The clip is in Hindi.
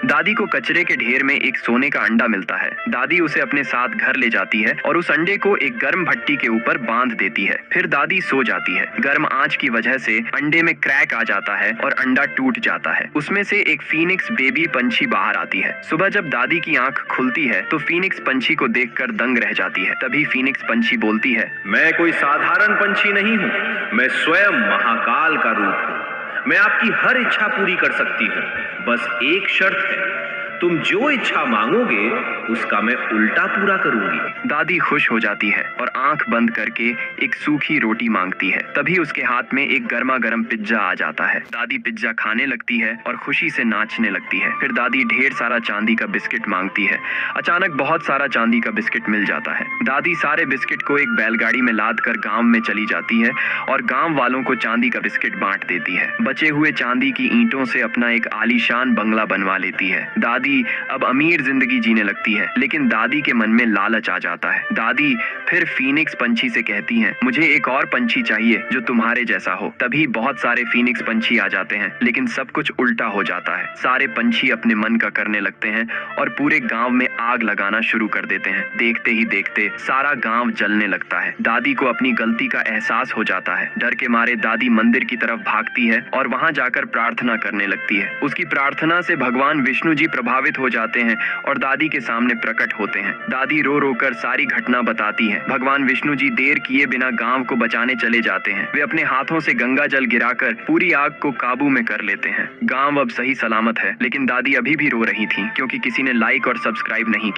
दादी को कचरे के ढेर में एक सोने का अंडा मिलता है। दादी उसे अपने साथ घर ले जाती है और उस अंडे को एक गर्म भट्टी के ऊपर बांध देती है। फिर दादी सो जाती है। गर्म आंच की वजह से अंडे में क्रैक आ जाता है और अंडा टूट जाता है। उसमें से एक फीनिक्स बेबी पंछी बाहर आती है। सुबह जब दादी की आंख खुलती है तो फीनिक्स पंछी को देखकर दंग रह जाती है। तभी फीनिक्स पंछी बोलती है, मैं कोई साधारण पंछी नहीं हूँ, मैं स्वयं महाकाल का रूप हूँ। मैं आपकी हर इच्छा पूरी कर सकती हूँ, बस एक शर्त है, तुम जो इच्छा मांगोगे उसका मैं उल्टा पूरा करूंगी। दादी खुश हो जाती है और आंख बंद करके एक सूखी रोटी मांगती है। तभी उसके हाथ में एक गर्मा गर्म पिज्जा आ जाता है। दादी पिज्जा खाने लगती है और खुशी से नाचने लगती है। फिर दादी ढेर सारा चांदी का बिस्किट मांगती है। अचानक बहुत सारा चांदी का बिस्किट मिल जाता है। दादी सारे बिस्किट को एक बैलगाड़ी में लाद कर गाँव में चली जाती है और गाँव वालों को चांदी का बिस्किट बांट देती है। बचे हुए चांदी की ईंटों से अपना एक आलीशान बंगला बनवा लेती है। दादी अब अमीर जिंदगी जीने लगती है, लेकिन दादी के मन में लालच आ जाता है। दादी फिर फीनिक्स पंछी से कहती हैं, मुझे एक और पंछी चाहिए जो तुम्हारे जैसा हो। तभी बहुत सारे फीनिक्स पंछी आ जाते हैं, लेकिन सब कुछ उल्टा हो जाता है। सारे पंछी अपने मन का करने लगते हैं और पूरे गांव में आग लगाना शुरू कर देते हैं। देखते ही देखते सारा गांव जलने लगता है। दादी को अपनी गलती का एहसास हो जाता है। डर के मारे दादी मंदिर की तरफ भागती है और वहां जाकर प्रार्थना करने लगती है। उसकी प्रार्थना से भगवान विष्णु जी प्रभावित हो जाते हैं और दादी के सामने प्रकट होते हैं। दादी रो रो कर सारी घटना बताती है। भगवान विष्णु जी देर किए बिना गांव को बचाने चले जाते हैं। वे अपने हाथों से गंगा जल गिराकर पूरी आग को काबू में कर लेते हैं। गांव अब सही सलामत है, लेकिन दादी अभी भी रो रही थी क्योंकि किसी ने लाइक और सब्सक्राइब नहीं किया।